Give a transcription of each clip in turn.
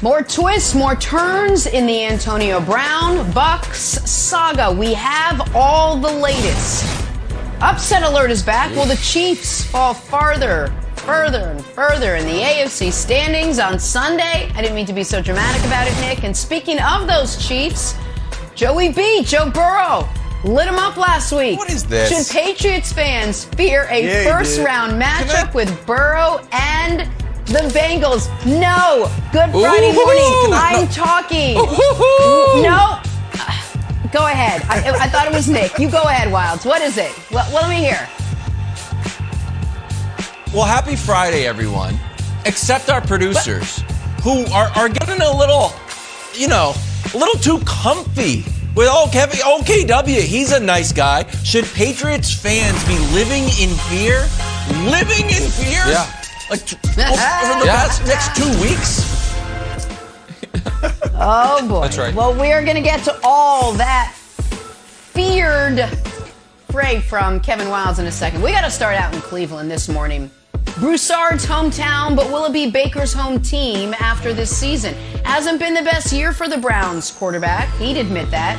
More twists, more turns in the Antonio Brown Bucs saga. We have all the latest. Upset alert is back. Will the Chiefs fall farther and further in the AFC standings on Sunday? I didn't mean to be so dramatic about it, Nick. And speaking of those Chiefs, Joe Burrow lit him up last week. What is this? Should Patriots fans fear a first-round matchup with Burrow and the Bengals? No. Good Friday morning. I'm talking. No. Go ahead. I thought it was Nick. You go ahead, Wilds. What is it? Well, let me hear. Well, happy Friday, everyone. Except our producers, who are getting a little too comfy with Kevin OKW. He's a nice guy. Should Patriots fans be living in fear? Living in fear? Yeah. Like over the next 2 weeks? Oh, boy. That's right. Well, we are going to get to all that feared fray from Kevin Wildes in a second. We got to start out in Cleveland this morning. Broussard's hometown, but will it be Baker's home team after this season? Hasn't been the best year for the Browns quarterback. He'd admit that.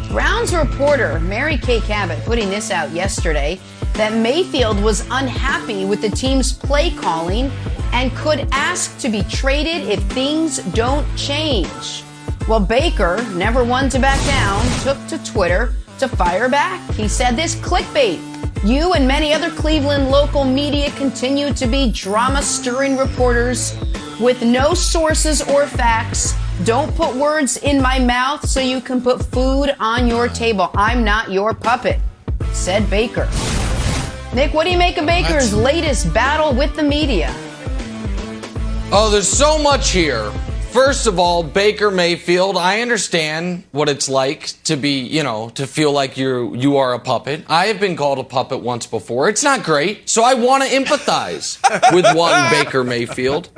Browns reporter Mary Kay Cabot putting this out yesterday that Mayfield was unhappy with the team's play calling and could ask to be traded if things don't change. Well, Baker, never one to back down, took to Twitter to fire back. He said this clickbait. You and many other Cleveland local media continue to be drama-stirring reporters with no sources or facts. Don't put words in my mouth so you can put food on your table. I'm not your puppet, said Baker. Nick, what do you make of Baker's latest battle with the media? Oh, there's so much here. First of all, Baker Mayfield, I understand what it's like to be, to feel like you are a puppet. I have been called a puppet once before. It's not great, so I want to empathize with one Baker Mayfield.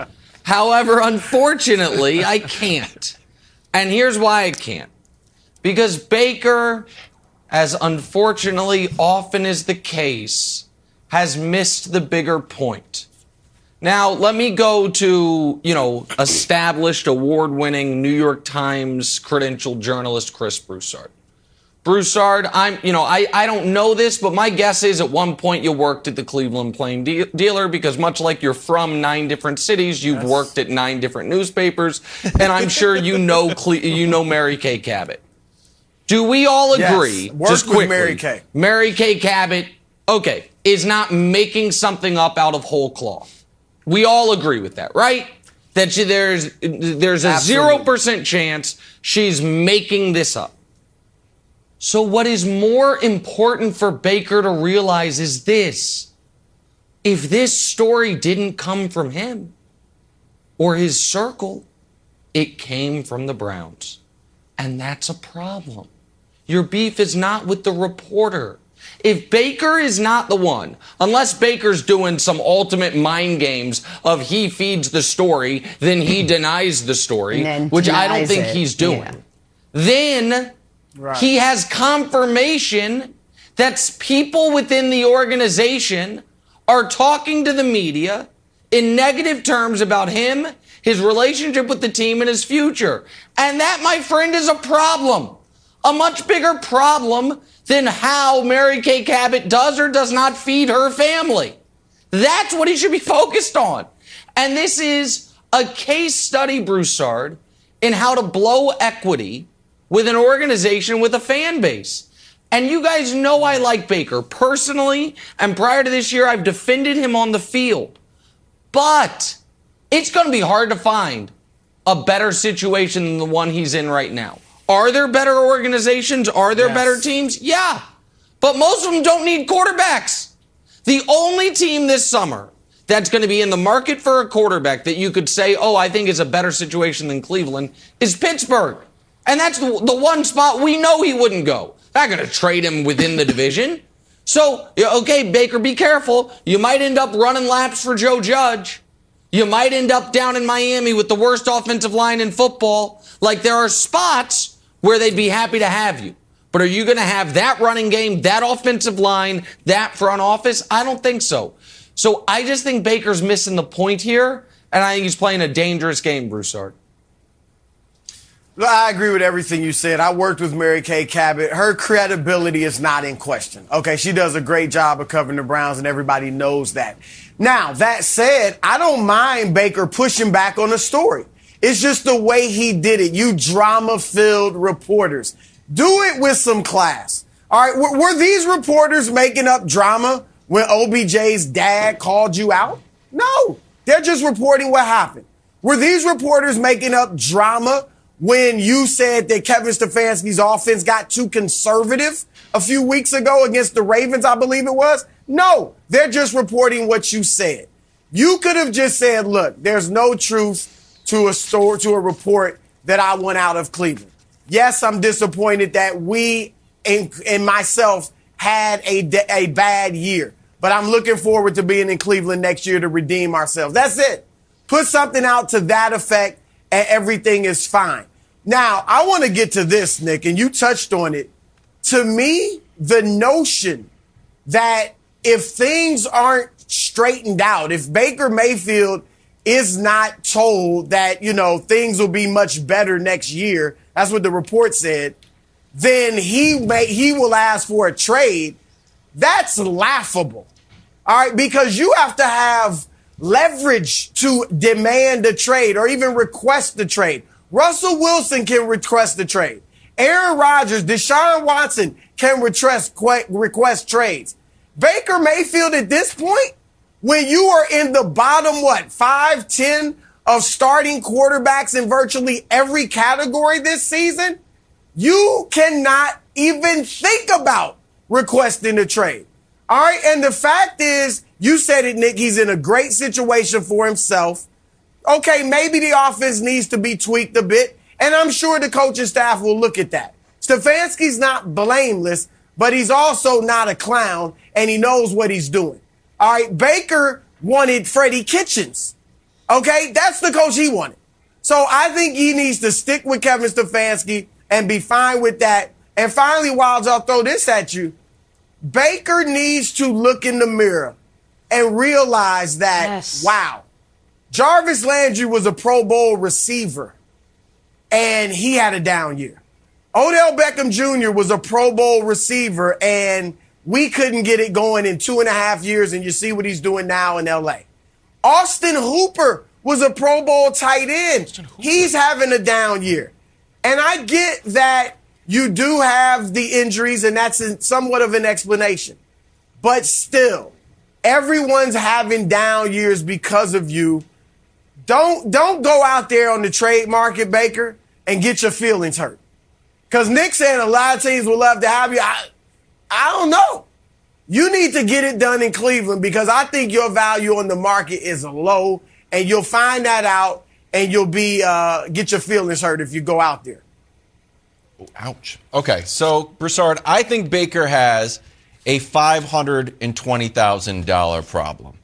However, unfortunately, I can't. And here's why I can't. Because Baker, as unfortunately often is the case, has missed the bigger point. Now, let me go to, established award-winning New York Times credentialed journalist Chris Broussard. Broussard, I don't know this, but my guess is at one point you worked at the Cleveland Plain Dealer because much like you're from 9 different cities, you've worked at 9 different newspapers, and I'm sure you know Mary Kay Cabot. Do we all agree, just quickly, Mary Kay Cabot, is not making something up out of whole cloth? We all agree with that, right? That there's a 0% chance she's making this up. So what is more important for Baker to realize is this. If this story didn't come from him or his circle, it came from the Browns. And that's a problem. Your beef is not with the reporter. If Baker is not the one, unless Baker's doing some ultimate mind games of he feeds the story, then he denies the story, which I don't think he's doing, then he has confirmation that people within the organization are talking to the media in negative terms about him, his relationship with the team, and his future. And that, my friend, is a problem. A much bigger problem than how Mary Kay Cabot does or does not feed her family. That's what he should be focused on. And this is a case study, Broussard, in how to blow equity with an organization with a fan base. And you guys know I like Baker personally, and prior to this year, I've defended him on the field. But it's going to be hard to find a better situation than the one he's in right now. Are there better organizations? Are there better teams? Yeah. But most of them don't need quarterbacks. The only team this summer that's going to be in the market for a quarterback that you could say, I think is a better situation than Cleveland is Pittsburgh. And that's the one spot we know he wouldn't go. Not going to trade him within the division. So, Baker, be careful. You might end up running laps for Joe Judge. You might end up down in Miami with the worst offensive line in football. Like, there are spots where they'd be happy to have you. But are you going to have that running game, that offensive line, that front office? I don't think so. So I just think Baker's missing the point here, and I think he's playing a dangerous game, Broussard. I agree with everything you said. I worked with Mary Kay Cabot. Her credibility is not in question. Okay, she does a great job of covering the Browns, and everybody knows that. Now, that said, I don't mind Baker pushing back on the story. It's just the way he did it. You drama-filled reporters. Do it with some class. All right, were these reporters making up drama when OBJ's dad called you out? No, they're just reporting what happened. Were these reporters making up drama when you said that Kevin Stefanski's offense got too conservative a few weeks ago against the Ravens, I believe it was? No, they're just reporting what you said. You could have just said, look, there's no truth to a report that I want out of Cleveland. Yes, I'm disappointed that we and myself had a bad year, but I'm looking forward to being in Cleveland next year to redeem ourselves. That's it. Put something out to that effect, and everything is fine. Now, I want to get to this, Nick, and you touched on it. To me, the notion that if things aren't straightened out, if Baker Mayfield is not told that, things will be much better next year, that's what the report said, then he will ask for a trade. That's laughable. All right, because you have to have leverage to demand a trade or even request the trade. Russell Wilson can request the trade. Aaron Rodgers, Deshaun Watson can request trades. Baker Mayfield at this point, when you are in the bottom, 5, 10 of starting quarterbacks in virtually every category this season, you cannot even think about requesting a trade. All right, and the fact is, you said it, Nick, he's in a great situation for himself. Okay, maybe the offense needs to be tweaked a bit, and I'm sure the coaching staff will look at that. Stefanski's not blameless, but he's also not a clown, and he knows what he's doing. All right, Baker wanted Freddie Kitchens. Okay, that's the coach he wanted. So I think he needs to stick with Kevin Stefanski and be fine with that. And finally, Wilds, I'll throw this at you. Baker needs to look in the mirror and realize that, wow, Jarvis Landry was a Pro Bowl receiver, and he had a down year. Odell Beckham Jr. was a Pro Bowl receiver, and we couldn't get it going in 2.5 years, and you see what he's doing now in L.A. Austin Hooper was a Pro Bowl tight end. He's having a down year. And I get that you do have the injuries, and that's somewhat of an explanation. But still, everyone's having down years because of you. Don't go out there on the trade market, Baker, and get your feelings hurt. Because Nick said a lot of teams would love to have you. I don't know. You need to get it done in Cleveland because I think your value on the market is low, and you'll find that out, and you'll be get your feelings hurt if you go out there. Oh, ouch. Okay, so Broussard, I think Baker has a $520,000 problem.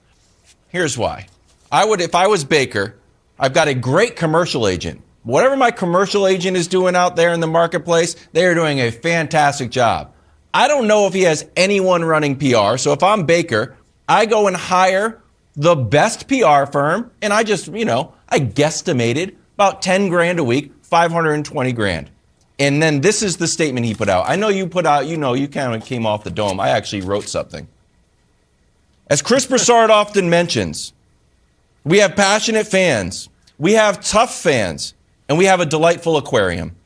Here's why. If I was Baker, I've got a great commercial agent. Whatever my commercial agent is doing out there in the marketplace, they are doing a fantastic job. I don't know if he has anyone running PR. So if I'm Baker, I go and hire the best PR firm, and I just, I guesstimated about $10,000 a week, $520,000. And then this is the statement he put out. I know you put out, you kind of came off the dome. I actually wrote something. As Chris Broussard often mentions, we have passionate fans, we have tough fans, and we have a delightful aquarium.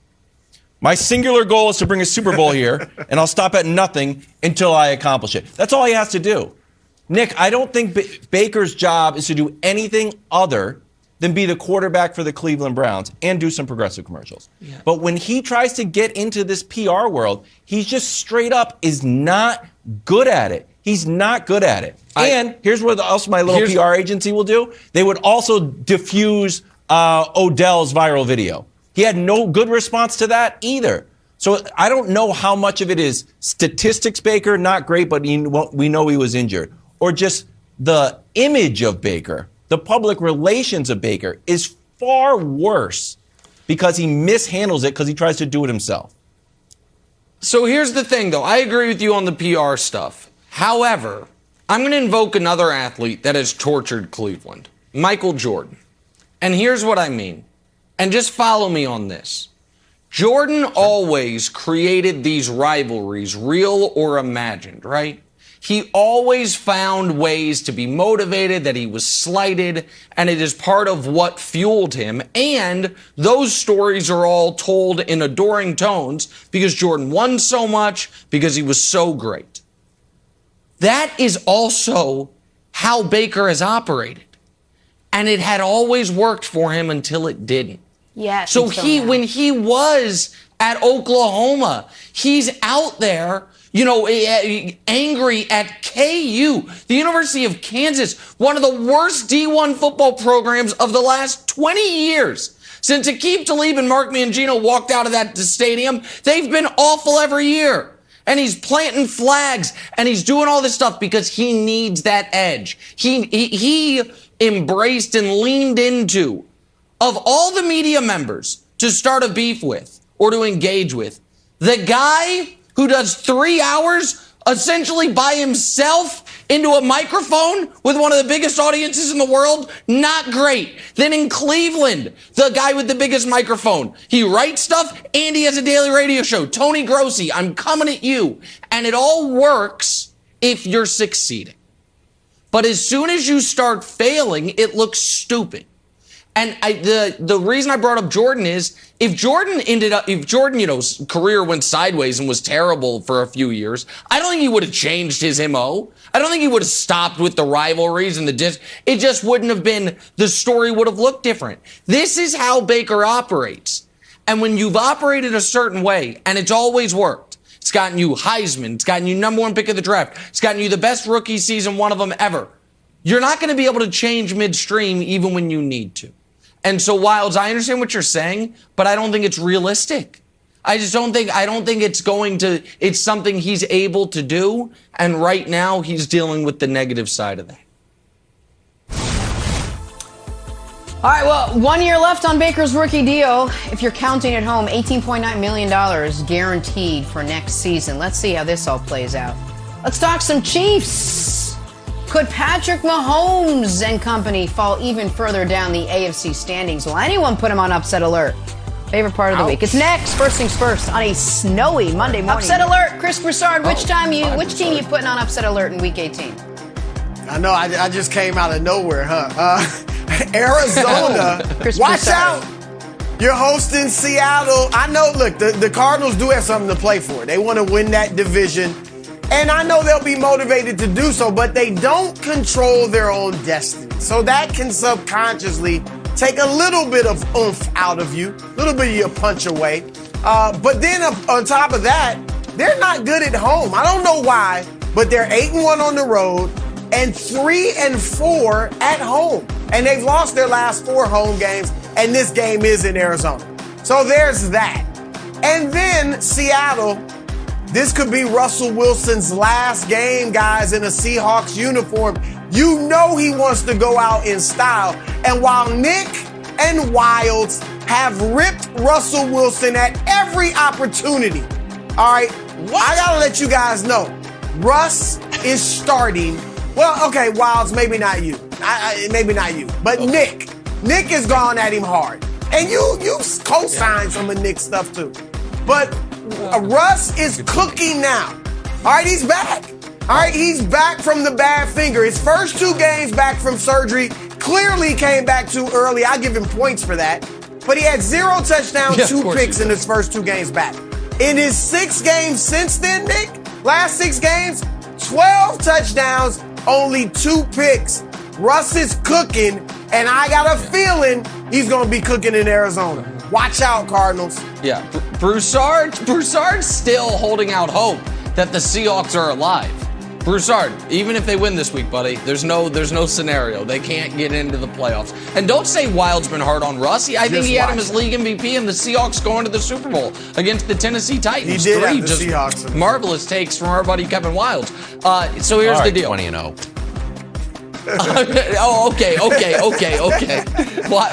My singular goal is to bring a Super Bowl here, and I'll stop at nothing until I accomplish it. That's all he has to do. Nick, I don't think Baker's job is to do anything other than be the quarterback for the Cleveland Browns and do some progressive commercials. Yeah. But when he tries to get into this PR world, he's just straight up is not good at it. He's not good at it. And here's what else my little PR agency will do. They would also diffuse Odell's viral video. He had no good response to that either. So I don't know how much of it is statistics, Baker, not great, but we know he was injured. Or just the image of Baker, the public relations of Baker is far worse because he mishandles it because he tries to do it himself. So here's the thing, though. I agree with you on the PR stuff. However, I'm going to invoke another athlete that has tortured Cleveland, Michael Jordan. And here's what I mean. And just follow me on this. Jordan always created these rivalries, real or imagined, right? He always found ways to be motivated, that he was slighted, and it is part of what fueled him. And those stories are all told in adoring tones because Jordan won so much, because he was so great. That is also how Baker has operated. And it had always worked for him until it didn't. Yes. So when he was at Oklahoma, he's out there, angry at KU, the University of Kansas, one of the worst D1 football programs of the last 20 years. Since Aqib Talib and Mark Mangino walked out of that stadium, they've been awful every year. And he's planting flags and he's doing all this stuff because he needs that edge. He embraced and leaned into, of all the media members to start a beef with or to engage with, the guy who does 3 hours essentially by himself into a microphone with one of the biggest audiences in the world, not great. Then in Cleveland, the guy with the biggest microphone, he writes stuff and he has a daily radio show. Tony Grossi, I'm coming at you. And it all works if you're succeeding. But as soon as you start failing, it looks stupid. And the reason I brought up Jordan is if Jordan's career went sideways and was terrible for a few years, I don't think he would have changed his MO. I don't think he would have stopped with the rivalries and it just wouldn't have been, the story would have looked different. This is how Baker operates. And when you've operated a certain way and it's always worked, it's gotten you Heisman, it's gotten you #1 pick of the draft, it's gotten you the best rookie season, one of them ever. You're not going to be able to change midstream even when you need to. And so, Wilds, I understand what you're saying, but I don't think it's realistic. I don't think it's something he's able to do. And right now he's dealing with the negative side of that. All right, well, 1 year left on Baker's rookie deal. If you're counting at home, $18.9 million guaranteed for next season. Let's see how this all plays out. Let's talk some Chiefs. Could Patrick Mahomes and company fall even further down the AFC standings? Will anyone put him on upset alert? Favorite part of the week. It's next. First things first on a snowy Monday morning. Upset alert, Chris Broussard. Which team you putting on upset alert in Week 18? I know. I just came out of nowhere, huh? Arizona. Watch out. You're hosting Seattle. I know. Look, the Cardinals do have something to play for. They want to win that division. And I know they'll be motivated to do so, but they don't control their own destiny. So that can subconsciously take a little bit of oomph out of you, a little bit of your punch away. But then on top of that, they're not good at home. I don't know why, but they're 8-1 on the road and 3-4 at home. And they've lost their last 4 home games, and this game is in Arizona. So there's that. And then Seattle. This could be Russell Wilson's last game, guys, in a Seahawks uniform. You know he wants to go out in style. And while Nick and Wilds have ripped Russell Wilson at every opportunity, all right, I got to let you guys know, Russ is starting. Well, okay, Wilds, maybe not you. Maybe not you. But okay. Nick has gone at him hard. And you co-signed some of Nick's stuff, too. But Russ is cooking now. All right, he's back. All right, he's back from the bad finger. His first 2 games back from surgery clearly came back too early. I give him points for that. But he had 0 touchdowns, 2 picks in his first 2 games back. In his 6 games since then, Nick, last 6 games, 12 touchdowns, only 2 picks. Russ is cooking, and I got a feeling he's going to be cooking in Arizona. Watch out, Cardinals. Yeah, Broussard's still holding out hope that the Seahawks are alive. Broussard, even if they win this week, buddy, there's no scenario. They can't get into the playoffs. And don't say Wild's been hard on Russ. I think he had him as league MVP and the Seahawks going to the Super Bowl against the Tennessee Titans. He did have the Seahawks. Marvelous takes from our buddy Kevin Wild. So here's the deal. 20-0. Oh, okay.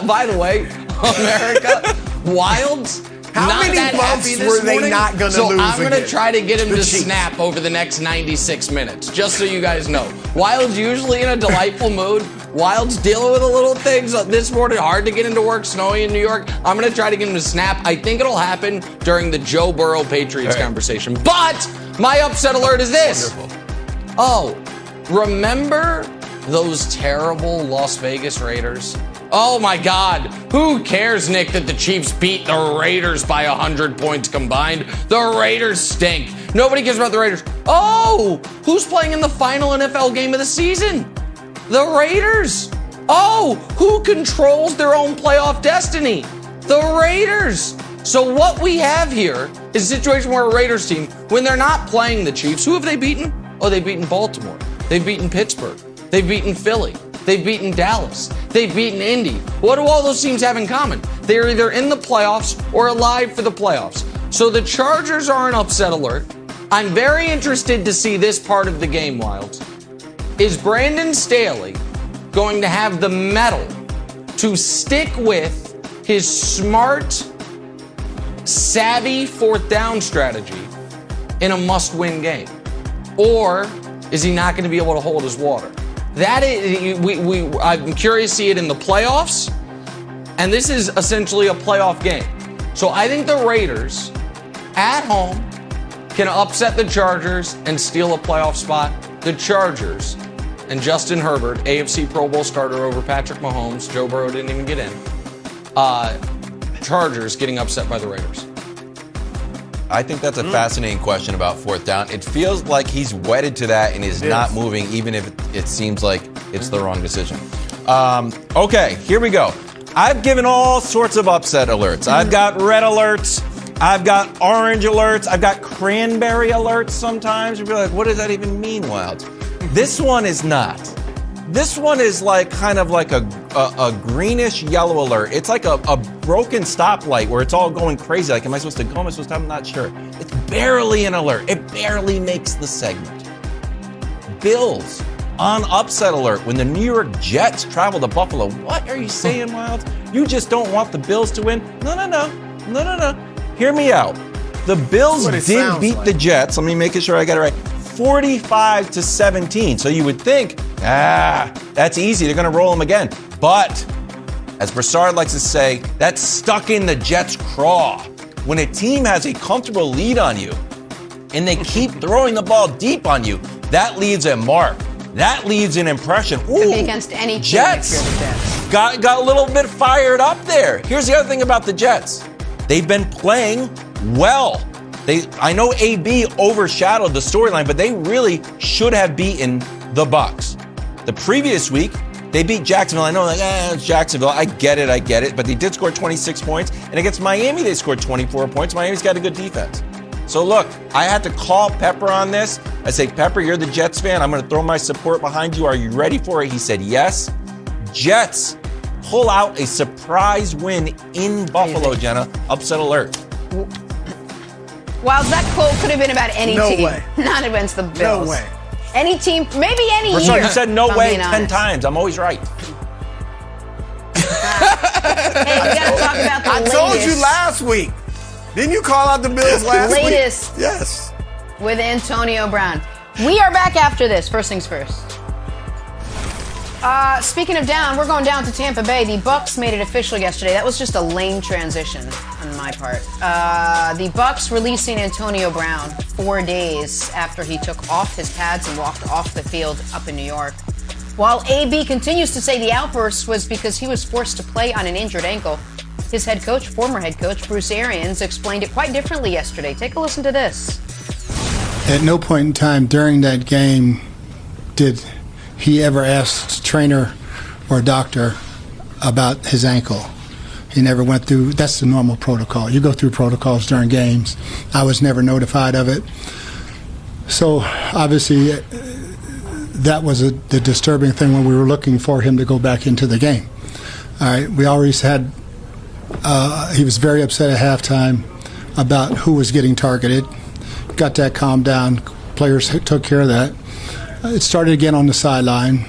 By the way, America, Wilds, how not many that bumps happy were this they morning, not going to so lose I'm going to again? try to get him to Chiefs. snap over the next 96 minutes, just so you guys know. Wilds usually in a delightful mood. Wild's dealing with a little things this morning. Hard to get into work, snowy in New York. I'm going to try to get him to snap. I think it'll happen during the Joe Burrow Patriots conversation. But my upset alert is this. Wonderful. Oh, remember those terrible Las Vegas Raiders? Oh my God. Who cares, Nick, that the Chiefs beat the Raiders by 100 points combined? The Raiders stink. Nobody cares about the Raiders. Oh, who's playing in the final NFL game of the season? The Raiders. Oh, who controls their own playoff destiny? The Raiders. So what we have here is a situation where a Raiders team, when they're not playing the Chiefs, who have they beaten? Oh, they've beaten Baltimore. They've beaten Pittsburgh. They've beaten Philly. They've beaten Dallas. They've beaten Indy. What do all those teams have in common? They're either in the playoffs or alive for the playoffs. So the Chargers are an upset alert. I'm very interested to see this part of the game, Wilds. Is Brandon Staley going to have the mettle to stick with his smart, savvy fourth down strategy in a must-win game? Or is he not going to be able to hold his water? That is, I'm curious to see it in the playoffs, and this is essentially a playoff game. So I think the Raiders at home can upset the Chargers and steal a playoff spot. The Chargers and Justin Herbert, AFC Pro Bowl starter over Patrick Mahomes. Joe Burrow didn't even get in. Chargers getting upset by the Raiders. I think that's a fascinating question about fourth down. It feels like he's wedded to that and is not moving, even if it seems like it's the wrong decision. Okay, here we go. I've given all sorts of upset alerts. I've got red alerts. I've got orange alerts. I've got cranberry alerts sometimes. You'll be like, what does that even mean, Wilds? This one is not. This one is like kind of like a greenish yellow alert. It's like a broken stoplight where it's all going crazy. Like, am I supposed to go? Am I supposed to? I'm not sure. It's barely an alert. It barely makes the segment. Bills on upset alert when the New York Jets travel to Buffalo. What are you saying, Wilds? You just don't want the Bills to win? No. Hear me out. The Bills did beat the Jets. Let me make sure I got it right. 45-17. So you would think, that's easy. They're going to roll them again. But, as Broussard likes to say, that's stuck in the Jets' craw. When a team has a comfortable lead on you and they keep throwing the ball deep on you, that leaves a mark. That leaves an impression. Ooh, against any team Jets, if you're the Jets. Got a little bit fired up there. Here's the other thing about the Jets. They've been playing well. I know AB overshadowed the storyline, but they really should have beaten the Bucs. The previous week, they beat Jacksonville. I know, it's Jacksonville. I get it. But they did score 26 points. And against Miami, they scored 24 points. Miami's got a good defense. So look, I had to call Pepper on this. I say, Pepper, you're the Jets fan. I'm going to throw my support behind you. Are you ready for it? He said, yes. Jets pull out a surprise win in Buffalo, Jenna. Upset alert. Wow, that quote could have been about any team. No way. Not against the Bills. No way. Any team, maybe any Broussard, year. you said no if I'm way being 10 honest. times. I'm always right. Hey, we got to talk about the I latest. told you last week. Didn't you call out the Bills last Latest. week? Yes. With Antonio Brown. We are back after this. First things first. Speaking of down, we're going down to Tampa Bay. The Bucs made it official yesterday. That was just a lame transition on my part. The Bucs releasing Antonio Brown 4 days after he took off his pads and walked off the field up in New York. While AB continues to say the outburst was because he was forced to play on an injured ankle, his head coach, former head coach, Bruce Arians, explained it quite differently yesterday. Take a listen to this. At no point in time during that game did he ever ask a trainer or a doctor about his ankle. He never went through, that's the normal protocol. You go through protocols during games. I was never notified of it. So obviously that was the disturbing thing when we were looking for him to go back into the game. All right, we always had, he was very upset at halftime about who was getting targeted. Got that calmed down. Players took care of that. It started again on the sideline.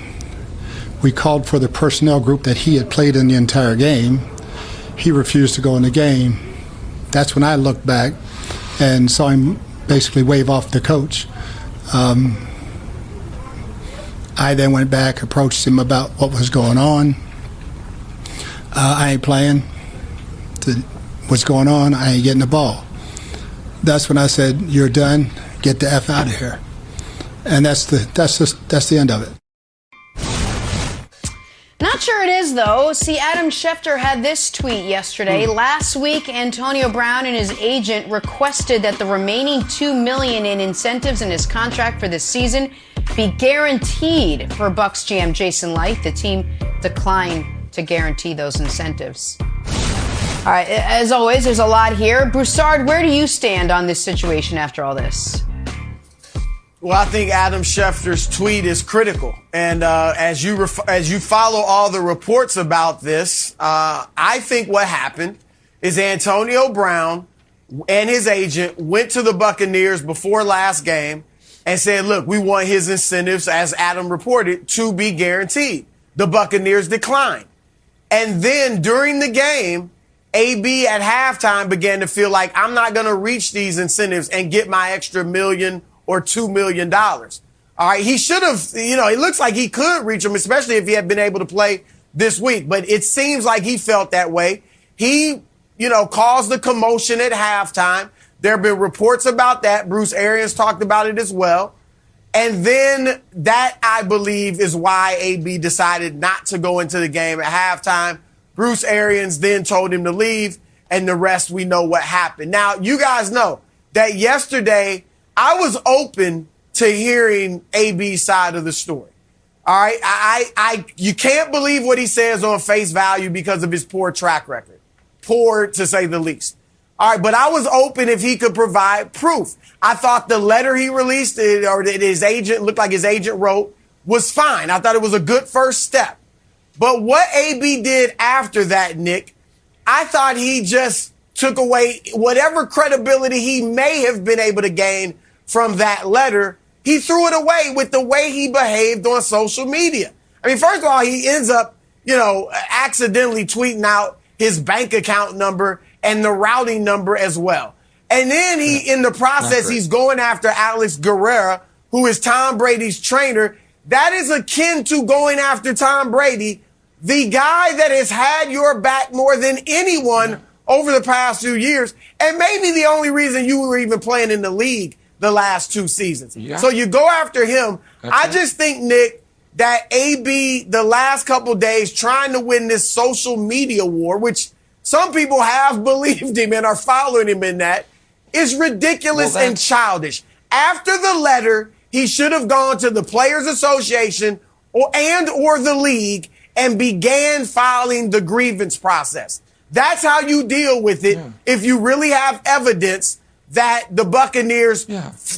We called for the personnel group that he had played in the entire game. He refused to go in the game. That's when I looked back and saw him basically wave off the coach. I I then went back, approached him about what was going on. I ain't playing. What's going on? I ain't getting the ball. That's when I said, "You're done. Get the F out of here." And that's the end of it. Not sure it is, though. See, Adam Schefter had this tweet yesterday. Last week, Antonio Brown and his agent requested that the remaining $2 million in incentives in his contract for this season be guaranteed for Bucs GM Jason Licht. The team declined to guarantee those incentives. All right, as always, there's a lot here. Broussard, where do you stand on this situation after all this? Well, I think Adam Schefter's tweet is critical. And as you follow all the reports about this, I think what happened is Antonio Brown and his agent went to the Buccaneers before last game and said, look, we want his incentives, as Adam reported, to be guaranteed. The Buccaneers declined. And then during the game, AB at halftime began to feel like, I'm not going to reach these incentives and get my extra $1 million or $2 million. All right. He should have, it looks like he could reach them, especially if he had been able to play this week. But it seems like he felt that way. He, caused the commotion at halftime. There have been reports about that. Bruce Arians talked about it as well. And then that, I believe, is why AB decided not to go into the game at halftime. Bruce Arians then told him to leave, and the rest, we know what happened. Now, you guys know that yesterday I was open to hearing AB's side of the story. All right. You can't believe what he says on face value because of his poor track record. Poor, to say the least. All right. But I was open if he could provide proof. I thought the letter he released, or that his agent, looked like his agent wrote, was fine. I thought it was a good first step. But what AB did after that, Nick, I thought he just took away whatever credibility he may have been able to gain from that letter. He threw it away with the way he behaved on social media. I mean, first of all, he ends up, accidentally tweeting out his bank account number and the routing number as well. And then in the process, he's going after Alex Guerrero, who is Tom Brady's trainer. That is akin to going after Tom Brady, the guy that has had your back more than anyone over the past few years, and maybe the only reason you were even playing in the league the last 2 seasons. Yeah. So you go after him. I just think, Nick, that AB, the last couple days, trying to win this social media war, which some people have believed him and are following him in that, is ridiculous and childish. After the letter, he should have gone to the Players Association or the league and began filing the grievance process. That's how you deal with it if you really have evidence that the Buccaneers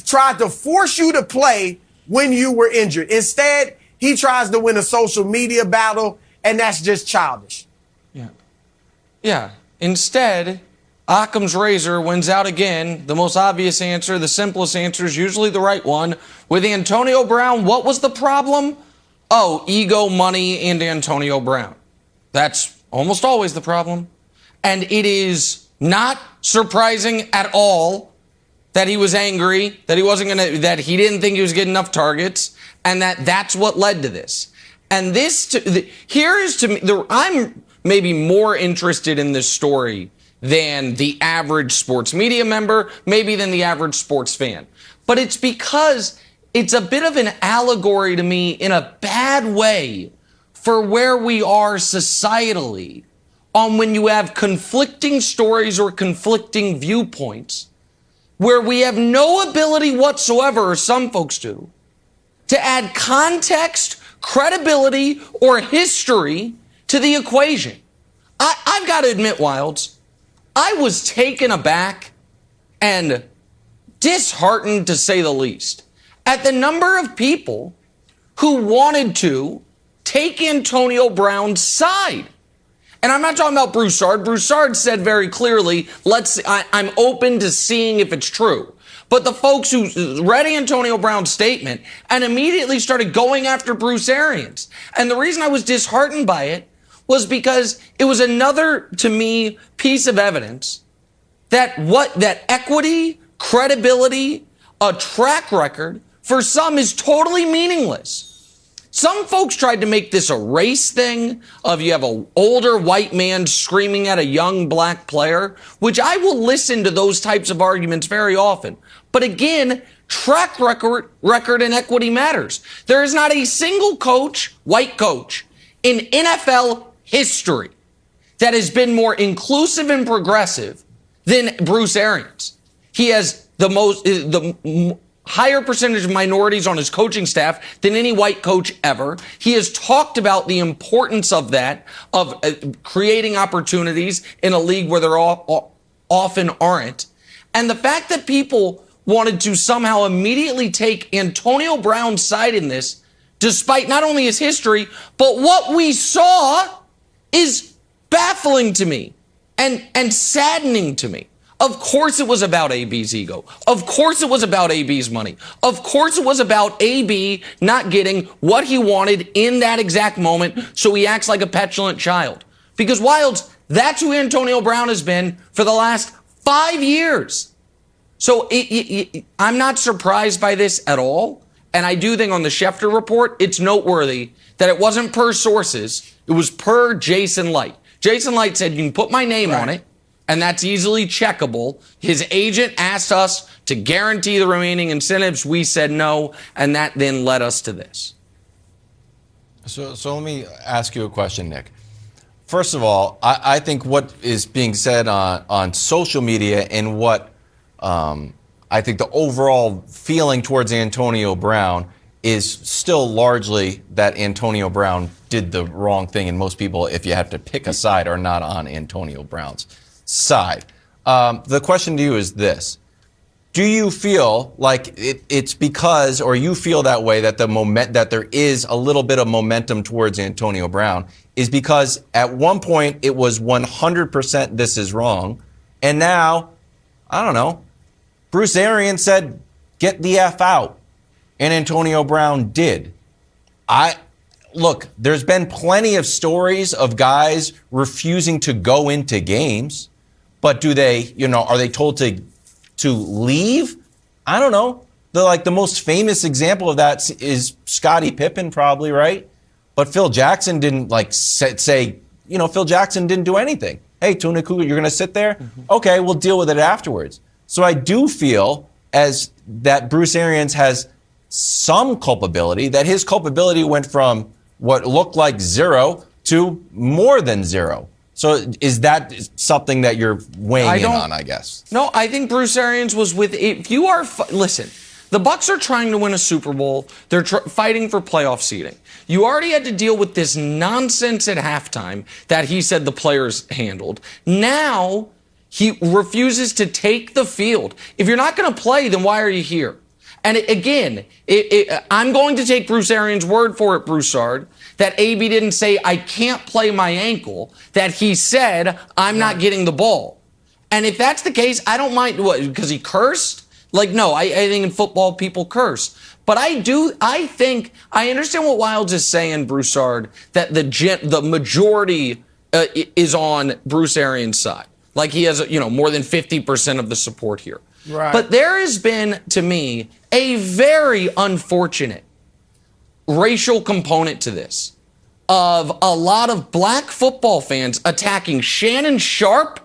tried to force you to play when you were injured. Instead, he tries to win a social media battle, and that's just childish. Yeah. Instead, Occam's razor wins out again. The most obvious answer, the simplest answer is usually the right one. With Antonio Brown, what was the problem? Oh, ego, money, and Antonio Brown. That's almost always the problem. And it is not surprising at all that he was angry, that he didn't think he was getting enough targets, and that's what led to this. And I'm maybe more interested in this story than the average sports media member, maybe than the average sports fan. But it's because it's a bit of an allegory to me in a bad way for where we are societally on when you have conflicting stories or conflicting viewpoints where we have no ability whatsoever, or some folks do, to add context, credibility, or history to the equation. I've got to admit, Wilds, I was taken aback and disheartened, to say the least, at the number of people who wanted to take Antonio Brown's side. And I'm not talking about Broussard. Broussard said very clearly, I'm open to seeing if it's true. But the folks who read Antonio Brown's statement and immediately started going after Bruce Arians. And the reason I was disheartened by it was because it was another, to me, piece of evidence that equity, credibility, a track record for some is totally meaningless. Some folks tried to make this a race thing of you have an older white man screaming at a young black player, which I will listen to those types of arguments very often. But again, track record and equity matters. There is not a single coach, white coach, in NFL history that has been more inclusive and progressive than Bruce Arians. He has the higher percentage of minorities on his coaching staff than any white coach ever. He has talked about the importance of that, of creating opportunities in a league where there often aren't. And the fact that people wanted to somehow immediately take Antonio Brown's side in this, despite not only his history, but what we saw, is baffling to me and saddening to me. Of course it was about AB's ego. Of course it was about AB's money. Of course it was about AB not getting what he wanted in that exact moment, so he acts like a petulant child. Because Wilds, that's who Antonio Brown has been for the last 5 years. So I'm not surprised by this at all. And I do think on the Schefter report, it's noteworthy that it wasn't per sources. It was per Jason Light. Jason Light said, you can put my name on it, and that's easily checkable. His agent asked us to guarantee the remaining incentives. We said no, and that then led us to this. So let me ask you a question, Nick. First of all, I think what is being said on social media and what I think the overall feeling towards Antonio Brown is still largely that Antonio Brown did the wrong thing, and most people, if you have to pick a side, are not on Antonio Brown's side. The question to you is this. Do you feel like it's because, or you feel that way, that that there is a little bit of momentum towards Antonio Brown is because at one point it was 100% this is wrong, and now, I don't know, Bruce Arians said, get the F out, and Antonio Brown did. Look, there's been plenty of stories of guys refusing to go into games, but do they, are they told to leave? I don't know. The most famous example of that is Scottie Pippen, probably, right? But Phil Jackson didn't say, Phil Jackson didn't do anything. Hey, Tuna Cougar, you're going to sit there? Mm-hmm. Okay, we'll deal with it afterwards. So I do feel as that Bruce Arians has some culpability, that his culpability went from what looked like 0 to more than 0. So is that something that you're weighing in on, I guess? No, I think Bruce Arians was listen, the Bucs are trying to win a Super Bowl. They're fighting for playoff seeding. You already had to deal with this nonsense at halftime that he said the players handled. Now he refuses to take the field. If you're not going to play, then why are you here? And again, I'm going to take Bruce Arians' word for it, Broussard, that AB didn't say, I can't play my ankle, that he said, I'm not getting the ball. And if that's the case, I don't mind, because he cursed? No, I think in football people curse. But I understand what Wilds is saying, Broussard, that the majority is on Bruce Arians' side. He has, more than 50% of the support here. Right. But there has been, to me, a very unfortunate racial component to this, of a lot of black football fans attacking Shannon Sharpe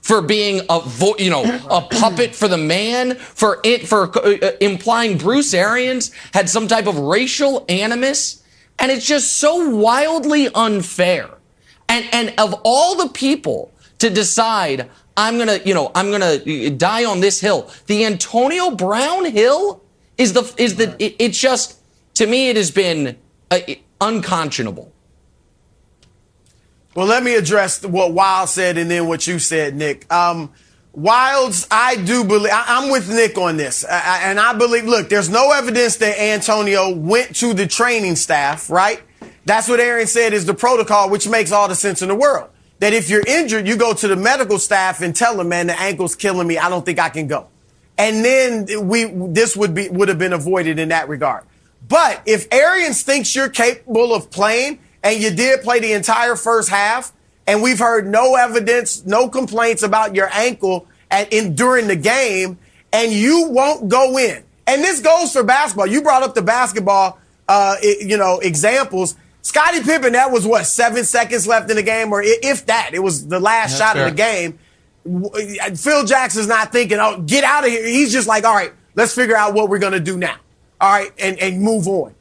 for being a puppet for the man, for implying Bruce Arians had some type of racial animus, and it's just so wildly unfair. And of all the people to decide, I'm gonna die on this hill, the Antonio Brown hill it's just, to me, it has been unconscionable. Well, let me address what Wilds said and then what you said, Nick. Wilds, I do believe, I'm with Nick on this. And I believe, look, there's no evidence that Antonio went to the training staff, right? That's what Aaron said is the protocol, which makes all the sense in the world. That if you're injured, you go to the medical staff and tell them, man, the ankle's killing me. I don't think I can go. And then this would have been avoided in that regard. But if Arians thinks you're capable of playing, and you did play the entire first half, and we've heard no evidence, no complaints about your ankle during the game, and you won't go in. And this goes for basketball. You brought up the basketball. examples. Scottie Pippen, that was 7 seconds left in the game, or if that. It was the last shot of the game. Phil Jackson's not thinking, oh, get out of here. He's just like, all right, let's figure out what we're going to do now. All right, and move on.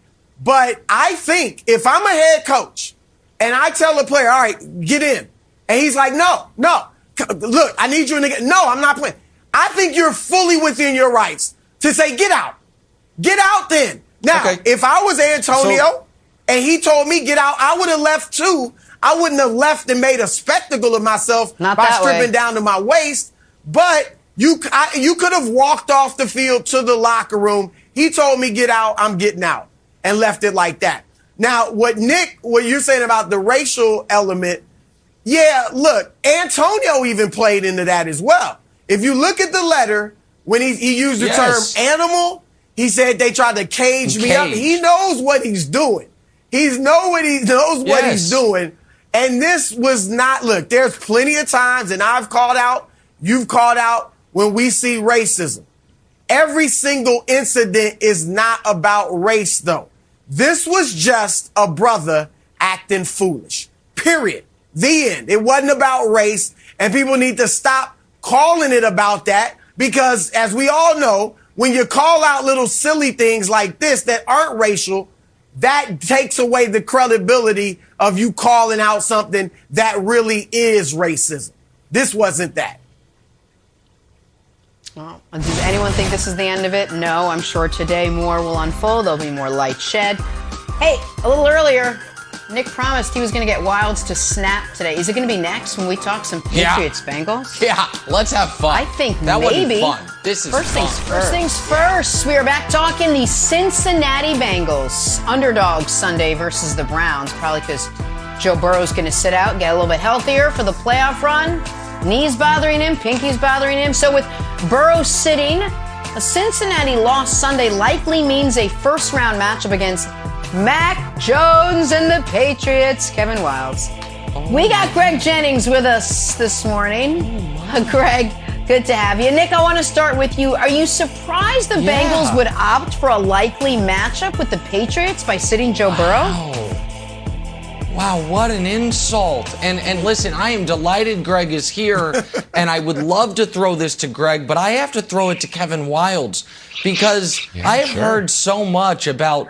But I think if I'm a head coach and I tell a player, all right, get in, and he's like, no, look, I need you in the game. No, I'm not playing. I think you're fully within your rights to say, get out. Get out then. Now, if I was Antonio and he told me get out, I would have left too. I wouldn't have left and made a spectacle of myself by stripping down to my waist. But you could have walked off the field to the locker room. He told me get out, I'm getting out, and left it like that. Now, what you're saying about the racial element, yeah, look, Antonio even played into that as well. If you look at the letter, when he used the term animal, he said they tried to cage me up. He knows what he's doing. He knows what he's doing. And this was not, look, there's plenty of times, and I've called out, you've called out, when we see racism. Every single incident is not about race, though. This was just a brother acting foolish. Period. The end. It wasn't about race, and people need to stop calling it about that, because as we all know, when you call out little silly things like this that aren't racial, that takes away the credibility of you calling out something that really is racism. This wasn't that. Well, does anyone think this is the end of it? No, I'm sure today more will unfold. There'll be more light shed. Hey, a little earlier, Nick promised he was going to get Wilds to snap today. Is it going to be next when we talk some Patriots Bengals? Yeah, let's have fun. I think that maybe. Would be fun. This is First things first. We are back talking the Cincinnati Bengals. Underdogs Sunday versus the Browns. Probably because Joe Burrow's going to sit out, get a little bit healthier for the playoff run. Knees bothering him, pinkies bothering him. So with Burrow sitting, a Cincinnati loss Sunday likely means a first-round matchup against Mac Jones and the Patriots. Kevin Wilds. We got Greg Jennings with us this morning. Greg, good to have you. Nick, I want to start with you. Are you surprised the Bengals would opt for a likely matchup with the Patriots by sitting Joe Burrow? Wow, what an insult. And listen, I am delighted Greg is here, and I would love to throw this to Greg, but I have to throw it to Kevin Wilds, because I have heard so much about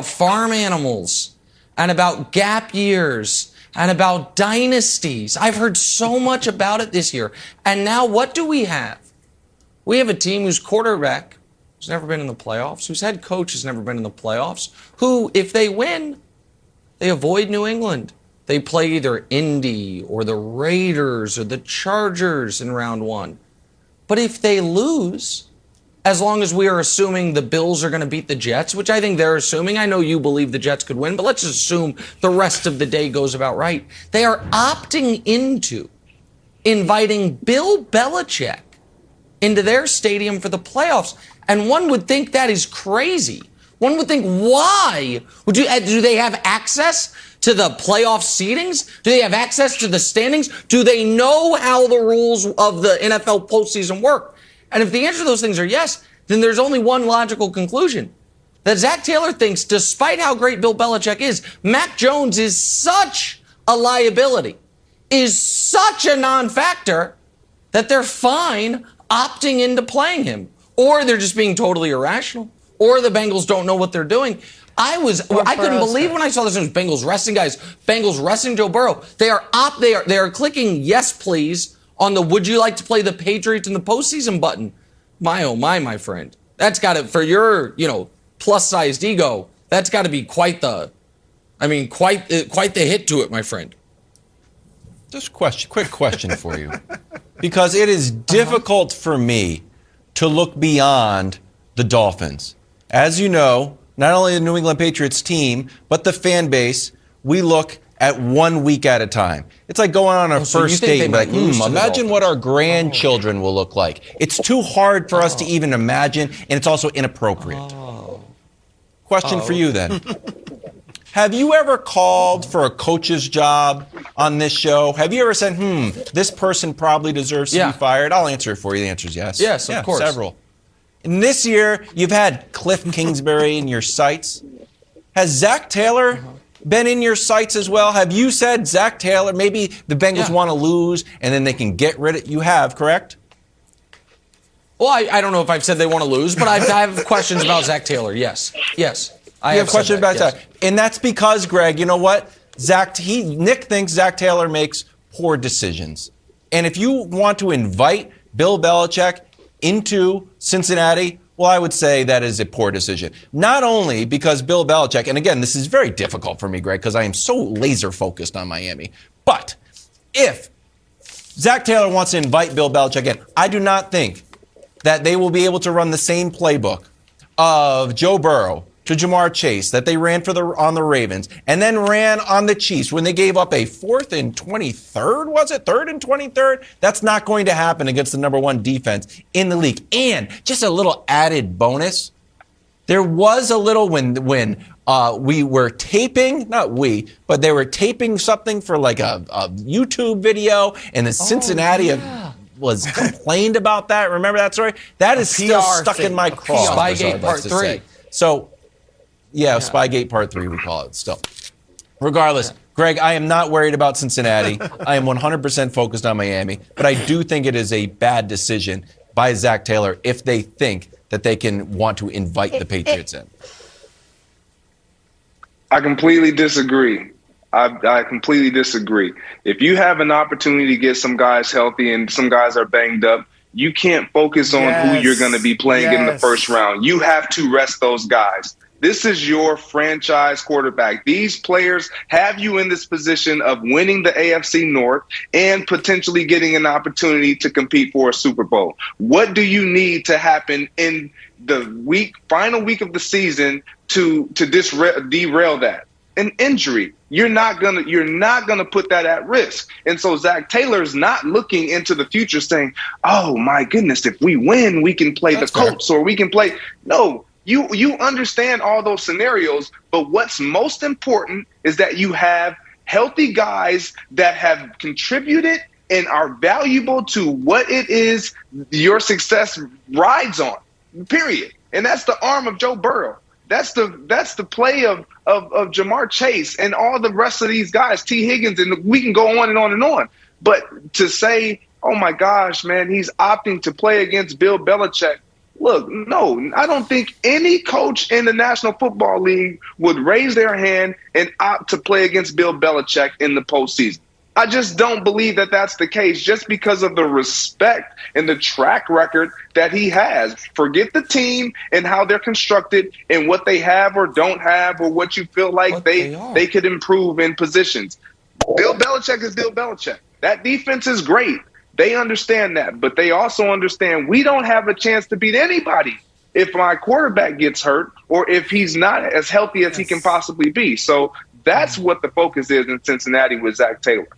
farm animals and about gap years and about dynasties. I've heard so much about it this year. And now what do we have? We have a team whose quarterback has never been in the playoffs, whose head coach has never been in the playoffs, who, if they win, they avoid New England. They play either Indy or the Raiders or the Chargers in round one. But if they lose, as long as we are assuming the Bills are going to beat the Jets, which I think they're assuming, I know you believe the Jets could win, but let's just assume the rest of the day goes about right. They are opting into inviting Bill Belichick into their stadium for the playoffs. And one would think that is crazy. One would think, why? Do they have access to the playoff seedings? Do they have access to the standings? Do they know how the rules of the NFL postseason work? And if the answer to those things are yes, then there's only one logical conclusion. That Zach Taylor thinks, despite how great Bill Belichick is, Mac Jones is such a liability, is such a non-factor, that they're fine opting into playing him. Or they're just being totally irrational. Or the Bengals don't know what they're doing. I couldn't believe when I saw this. It was Bengals resting guys. Bengals resting Joe Burrow. They are clicking yes, please on the would you like to play the Patriots in the postseason button. My oh my friend. That's got to, for your, plus-sized ego, that's got to be quite the hit to it, my friend. Just quick question for you. Because it is difficult for me to look beyond the Dolphins. As you know, not only the New England Patriots team, but the fan base, we look at 1 week at a time. It's like going on a first date and be like, imagine what our grandchildren will look like. It's too hard for us to even imagine, and it's also inappropriate. Question for you then. Have you ever called for a coach's job on this show? Have you ever said, this person probably deserves to be fired? I'll answer it for you. The answer is yes. Yes, of course. Several. And this year, you've had Cliff Kingsbury in your sights. Has Zach Taylor been in your sights as well? Have you said Zach Taylor, maybe the Bengals want to lose and then they can get rid of? You have, correct? Well, I don't know if I've said they want to lose, but I have questions about Zach Taylor. Yes. I have questions about Zach. And that's because, Greg, you know what? Nick thinks Zach Taylor makes poor decisions. And if you want to invite Bill Belichick into Cincinnati, well, I would say that is a poor decision. Not only because Bill Belichick, and again, this is very difficult for me, Greg, because I am so laser focused on Miami. But if Zach Taylor wants to invite Bill Belichick in, I do not think that they will be able to run the same playbook of Joe Burrow to Jamar Chase that they ran on the Ravens and then ran on the Chiefs when they gave up a 4th and 23rd, was it? 3rd and 23rd? That's not going to happen against the number 1 defense in the league. And just a little added bonus, there was a little when we were taping, not we, but they were taping something for like a YouTube video and the Cincinnati was complained about that. Remember that story? That is still stuck in my craw. Spygate Part 3. So, Spygate Part 3, we call it still. Regardless, Greg, I am not worried about Cincinnati. I am 100% focused on Miami. But I do think it is a bad decision by Zach Taylor if they think that they can want to invite the Patriots in. I completely disagree. I completely disagree. If you have an opportunity to get some guys healthy and some guys are banged up, you can't focus on who you're going to be playing in the first round. You have to rest those guys. This is your franchise quarterback. These players have you in this position of winning the AFC North and potentially getting an opportunity to compete for a Super Bowl. What do you need to happen in the final week of the season to derail that? An injury. You're not gonna put that at risk. And so Zach Taylor's not looking into the future saying, "Oh my goodness, if we win, we can play the Colts or we can play." No, you understand all those scenarios, but what's most important is that you have healthy guys that have contributed and are valuable to what it is your success rides on. Period. And that's the arm of Joe Burrow. That's the play of Jamar Chase and all the rest of these guys, T. Higgins, and we can go on and on and on. But to say, oh my gosh, man, he's opting to play against Bill Belichick. Look, no, I don't think any coach in the National Football League would raise their hand and opt to play against Bill Belichick in the postseason. I just don't believe that that's the case just because of the respect and the track record that he has. Forget the team and how they're constructed and what they have or don't have or what you feel like they could improve in positions. Bill Belichick is Bill Belichick. That defense is great. They understand that, but they also understand we don't have a chance to beat anybody if my quarterback gets hurt or if he's not as healthy as he can possibly be. So that's what the focus is in Cincinnati with Zach Taylor.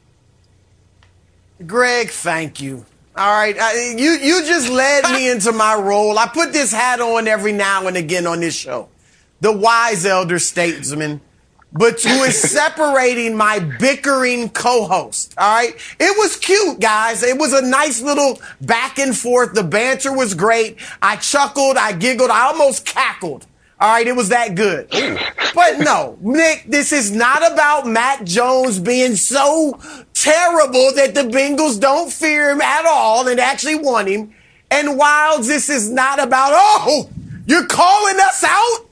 Greg, thank you. All right. You just led me into my role. I put this hat on every now and again on this show. The wise elder statesman, but who is separating my bickering co-host. All right. It was cute, guys. It was a nice little back and forth. The banter was great. I chuckled. I giggled. I almost cackled. All right, it was that good. But no, Nick, this is not about Matt Jones being so terrible that the Bengals don't fear him at all and actually want him. And while this is not about, oh, you're calling us out?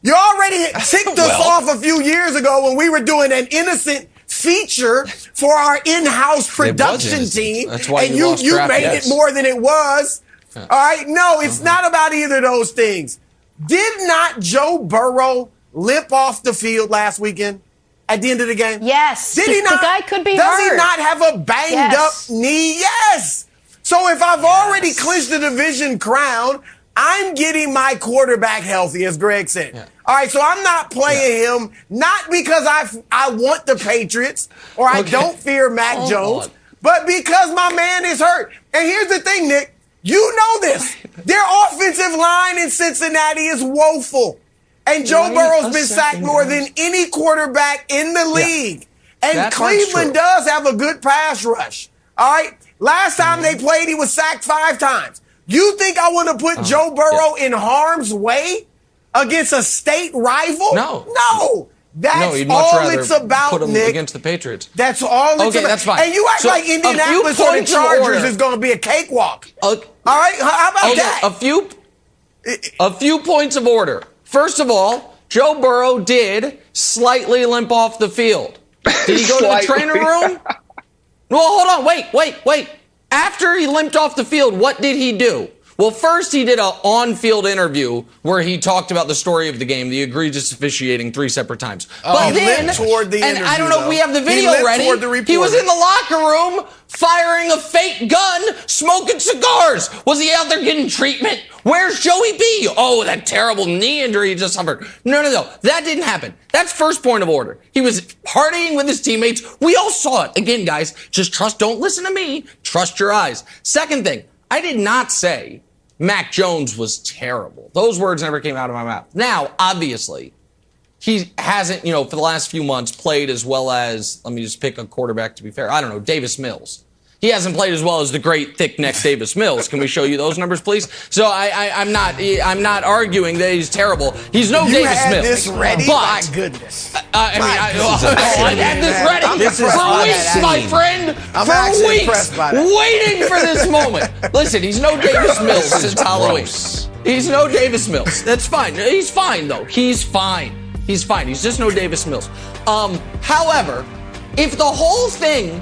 You already ticked us off a few years ago when we were doing an innocent feature for our in-house production team. That's why and you made it more than it was. All right, no, it's not about either of those things. Did not Joe Burrow limp off the field last weekend at the end of the game? Yes. Did he not? The guy could be Does hurt. he not have a banged up knee? Yes. So if I've already clinched the division crown, I'm getting my quarterback healthy, as Greg said. Yeah. All right, so I'm not playing him, not because I want the Patriots or I don't fear Mac Jones, but because my man is hurt. And here's the thing, Nick. You know this. Their offensive line in Cincinnati is woeful. And Joe Burrow's been sacked more than any quarterback in the league. And that's Cleveland does have a good pass rush. All right? Last time they played, he was sacked 5 times. You think I want to put Joe Burrow in harm's way? Against a state rival? No. That's he'd much all rather it's about, put him Nick. against the Patriots. That's all it's about. Okay, that's fine. And you act So, like Indianapolis or the Chargers is going to be a cakewalk. All right? How about that? A few points of order. First of all, Joe Burrow did slightly limp off the field. Did he go to the trainer room? Well, hold on. Wait. After he limped off the field, what did he do? Well, first he did an on-field interview where he talked about the story of the game, the egregious officiating 3 separate times. But then, toward the and interview, I don't know if we have the video ready. He was in the locker room firing a fake gun, smoking cigars. Was he out there getting treatment? Where's Joey B? Oh, that terrible knee injury he just suffered. No. That didn't happen. That's first point of order. He was partying with his teammates. We all saw it. Again, guys, just don't listen to me. Trust your eyes. Second thing, I did not say Mac Jones was terrible. Those words never came out of my mouth. Now, obviously, he hasn't, for the last few months played as well as, let me just pick a quarterback to be fair. I don't know, Davis Mills. He hasn't played as well as the great thick-necked Davis Mills. Can we show you those numbers, please? So I'm not arguing that he's terrible. He's no Davis Mills. This ready? But, my goodness. I had this ready for weeks, my friend. For weeks, waiting for this moment. Listen, he's no Davis Mills since Halloween. He's no Davis Mills. That's fine. He's fine, though. He's fine. He's just no Davis Mills. However, if the whole thing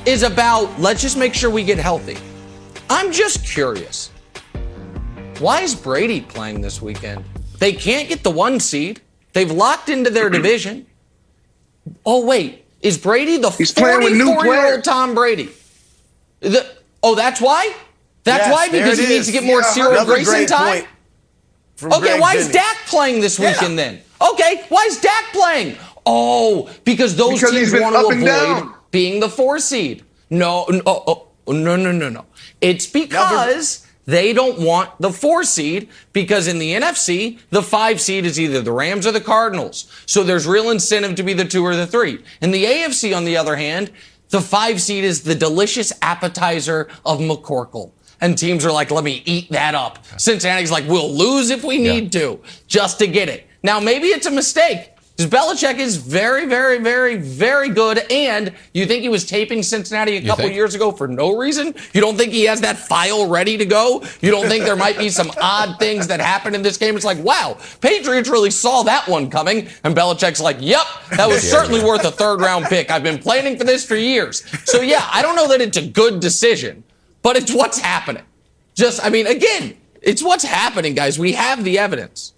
is about, let's just make sure we get healthy, I'm just curious. Why is Brady playing this weekend? They can't get the 1 seed. They've locked into their division. Oh, wait. Is Brady the 44-year-old Tom Brady? That's why? That's why? Because he needs to get more Cyril Grayson time? Okay, why is Dak playing this weekend then? Okay, why is Dak playing? Oh, because those teams want to avoid being the 4 seed. No. It's because they don't want the 4 seed, because in the NFC, the 5 seed is either the Rams or the Cardinals. So there's real incentive to be the 2 or the 3. In the AFC, on the other hand, the 5 seed is the delicious appetizer of McCorkle. And teams are like, let me eat that up. Cincinnati's like, we'll lose if we need to, just to get it. Now, maybe it's a mistake. Because Belichick is very, very, very, very good, and you think he was taping Cincinnati a couple years ago for no reason? You don't think he has that file ready to go? You don't think there might be some odd things that happened in this game? It's like, wow, Patriots really saw that one coming, and Belichick's like, yep, that was certainly worth a 3rd-round pick. I've been planning for this for years. So, yeah, I don't know that it's a good decision, but it's what's happening. Again, it's what's happening, guys. We have the evidence.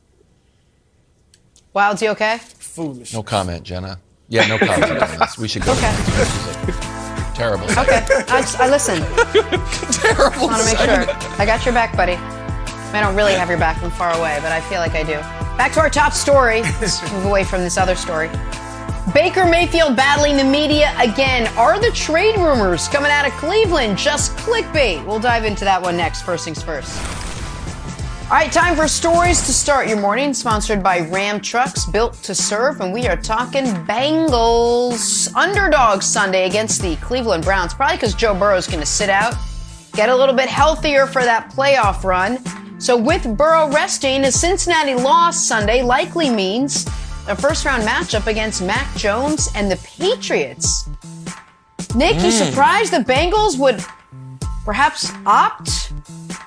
Wilds, you okay? Foolish. No comment, Jenna. Yeah, no comment on this. We should go. Okay. Terrible. Okay. I listen. Terrible. I want to make sure. I got your back, buddy. I don't really have your back from far away, but I feel like I do. Back to our top story. Let's move away from this other story. Baker Mayfield battling the media again. Are the trade rumors coming out of Cleveland just clickbait? We'll dive into that one next. First things first. All right, time for stories to start your morning, sponsored by Ram Trucks, built to serve, and we are talking Bengals. Underdog Sunday against the Cleveland Browns, probably because Joe Burrow's going to sit out, get a little bit healthier for that playoff run. So with Burrow resting, a Cincinnati loss Sunday likely means a first-round matchup against Mac Jones and the Patriots. Nick, you surprised the Bengals would perhaps opt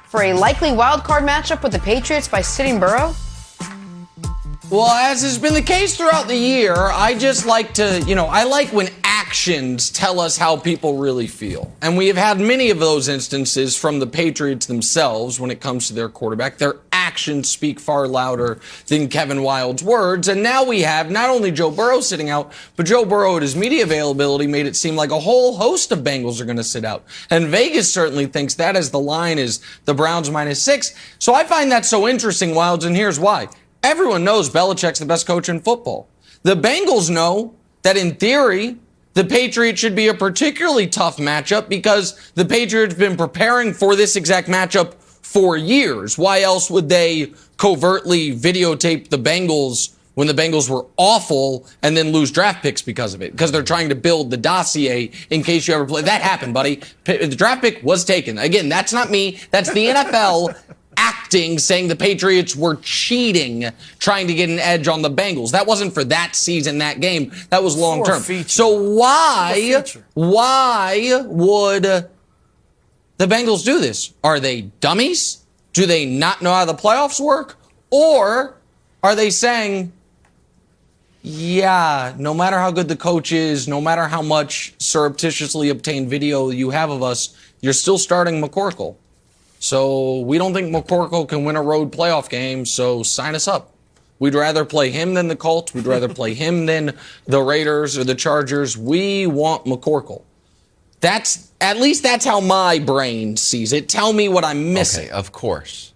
for a likely wild-card matchup with the Patriots by sitting Burrow? Well, as has been the case throughout the year, I just like to, I like when actions tell us how people really feel. And we have had many of those instances from the Patriots themselves when it comes to their quarterback. Their actions speak far louder than Kevin Wilde's words. And now we have not only Joe Burrow sitting out, but Joe Burrow at his media availability made it seem like a whole host of Bengals are going to sit out. And Vegas certainly thinks that, as the line is the Browns -6. So I find that so interesting, Wildes, and here's why. Everyone knows Belichick's the best coach in football. The Bengals know that, in theory, the Patriots should be a particularly tough matchup because the Patriots have been preparing for this exact matchup for years. Why else would they covertly videotape the Bengals when the Bengals were awful and then lose draft picks because of it? Because they're trying to build the dossier in case you ever play. That happened, buddy. The draft pick was taken. Again, that's not me. That's the NFL. acting, saying the Patriots were cheating, trying to get an edge on the Bengals. That wasn't for that season, that game. That was long term. So why would the Bengals do this? Are they dummies? Do they not know how the playoffs work? Or are they saying, yeah, no matter how good the coach is, no matter how much surreptitiously obtained video you have of us, you're still starting McCorkle. So we don't think McCorkle can win a road playoff game, so sign us up. We'd rather play him than the Colts. We'd rather play him than the Raiders or the Chargers. We want McCorkle. At least that's how my brain sees it. Tell me what I'm missing. Okay, of course.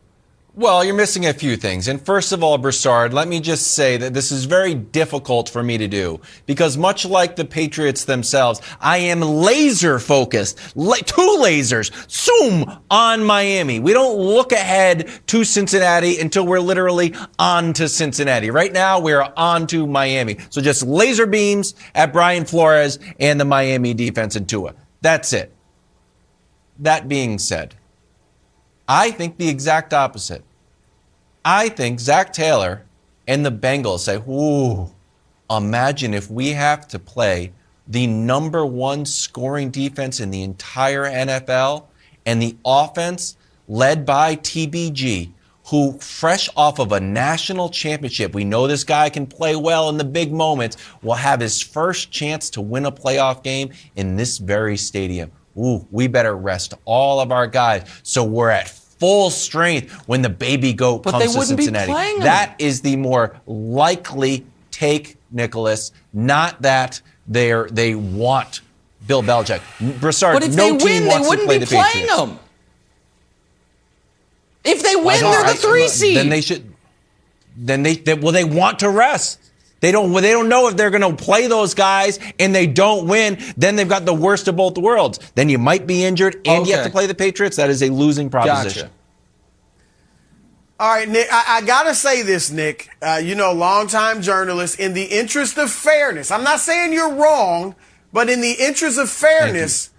Well, you're missing a few things. And first of all, Broussard, let me just say that this is very difficult for me to do because much like the Patriots themselves, I am laser focused, two lasers, zoom on Miami. We don't look ahead to Cincinnati until we're literally on to Cincinnati. Right now, we're on to Miami. So just laser beams at Brian Flores and the Miami defense and Tua. That's it. That being said, I think the exact opposite. I think Zach Taylor and the Bengals say, ooh, imagine if we have to play the number one scoring defense in the entire NFL and the offense led by TBG, who fresh off of a national championship, we know this guy can play well in the big moments, will have his first chance to win a playoff game in this very stadium. Ooh, we better rest all of our guys so we're at full strength when the baby goat comes to Cincinnati. That is the more likely take, Nicholas, not that they want Bill Belichick. Broussard, but if no they win, team wants they wouldn't to play be the playing Patriots. them. If they win, they're the 3 seed. Then they should. They want to rest. They don't know if they're going to play those guys and they don't win. Then they've got the worst of both worlds. Then you might be injured and you have to play the Patriots. That is a losing proposition. Gotcha. All right, Nick, I got to say this, Nick. Longtime journalist, in the interest of fairness, I'm not saying you're wrong, but in the interest of fairness,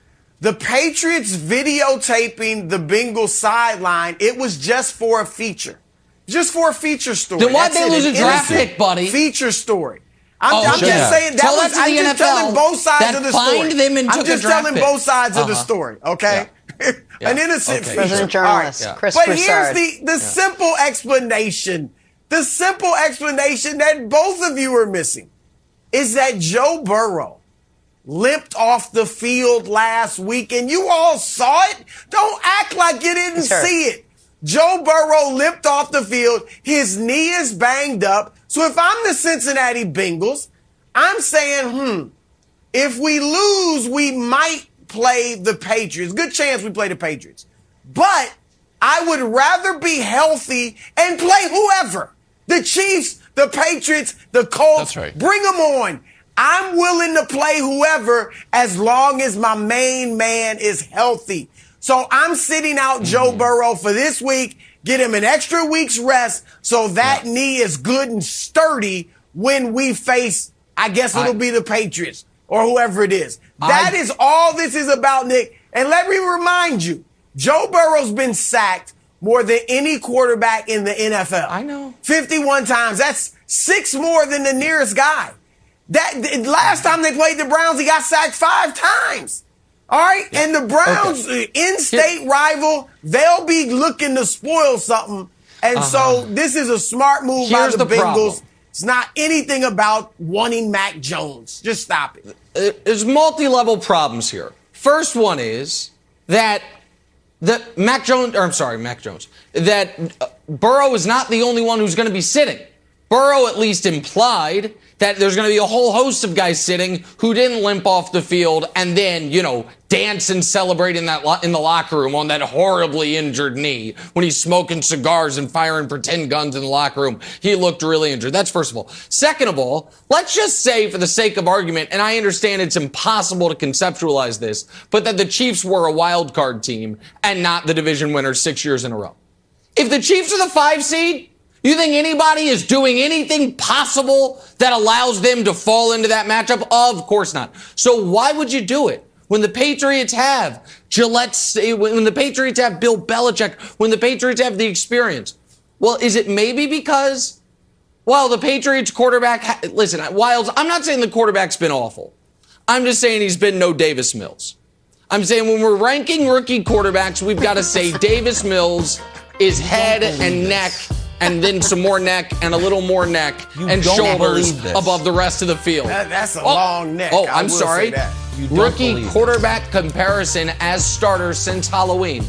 the Patriots videotaping the Bengals sideline, it was just for a feature. Just for a feature story. Then why'd they lose a draft pick, buddy? Feature story. I'm just saying I'm just telling both sides of the story. I'm just telling both sides of the story, okay? Yeah. An innocent feature. President journalist, Chris But Broussard. here's the simple explanation. The simple explanation that both of you are missing is that Joe Burrow limped off the field last week, and you all saw it. Don't act like you didn't see it. Joe Burrow limped off the field. His knee is banged up. So if I'm the Cincinnati Bengals, I'm saying, if we lose, we might play the Patriots. Good chance we play the Patriots. But I would rather be healthy and play whoever. The Chiefs, the Patriots, the Colts. That's right. Bring them on. I'm willing to play whoever as long as my main man is healthy. So I'm sitting out Joe Burrow for this week, get him an extra week's rest so that knee is good and sturdy when we face, I guess it'll be the Patriots or whoever it is. That is all this is about, Nick. And let me remind you, Joe Burrow's been sacked more than any quarterback in the NFL. I know. 51 times. That's 6 more than the nearest guy. Last time they played the Browns, he got sacked 5 times. All right? Yeah. And the Browns, in-state rival, they'll be looking to spoil something. And so this is a smart move by the Bengals. Problem. It's not anything about wanting Mac Jones. Just stop it. There's multi-level problems here. First one is that Mac Jones, that Burrow is not the only one who's going to be sitting. Burrow at least implied that there's going to be a whole host of guys sitting who didn't limp off the field and then, dance and celebrate in the locker room on that horribly injured knee when he's smoking cigars and firing pretend guns in the locker room. He looked really injured. That's first of all. Second of all, let's just say for the sake of argument, and I understand it's impossible to conceptualize this, but that the Chiefs were a wild card team and not the division winner 6 years in a row. If the Chiefs are the 5 seed, you think anybody is doing anything possible that allows them to fall into that matchup? Of course not. So why would you do it? when the Patriots have when the Patriots have Bill Belichick, when the Patriots have the experience. Well, is it maybe because, well, the Patriots quarterback, listen, Wilds, I'm not saying the quarterback's been awful. I'm just saying he's been no Davis Mills. I'm saying when we're ranking rookie quarterbacks, we've got to say Davis Mills is head and neck, and then some more neck and a little more neck and shoulders above the rest of the field. That's a long neck. Oh, I'm sorry. Rookie quarterback this. Comparison as starter since Halloween.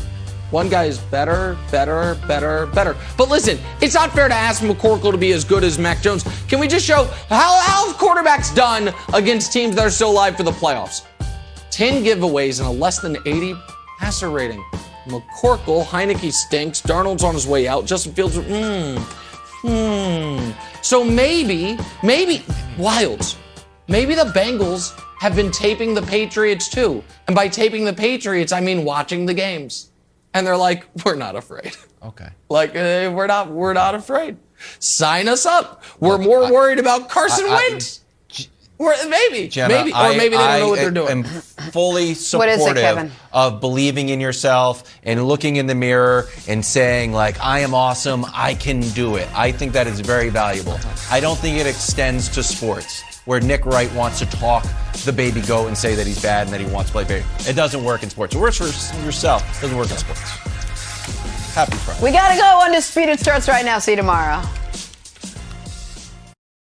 One guy is better. But listen, it's not fair to ask McCorkle to be as good as Mac Jones. Can we just show how have quarterbacks done against teams that are still alive for the playoffs? 10 giveaways and a less than 80 passer rating. McCorkle, Heineke stinks. Darnold's on his way out. Justin Fields, So maybe, Wilds, maybe the Bengals have been taping the Patriots too. And by taping the Patriots, I mean watching the games. And they're like, we're not afraid. Okay. Like, we're not afraid. Sign us up. We're more worried about Carson Wentz. Maybe, Jenna, or maybe they don't know what they're doing. I'm fully What is it, supportive Kevin? of believing in yourself and looking in the mirror and saying, like, I am awesome, I can do it. I think that is very valuable. I don't think it extends to sports, where Nick Wright wants to talk the baby goat and say that he's bad and that he wants to play baby. It doesn't work in sports. It works for yourself. It doesn't work in sports. Happy Friday. We got to go. Undisputed starts right now. See you tomorrow.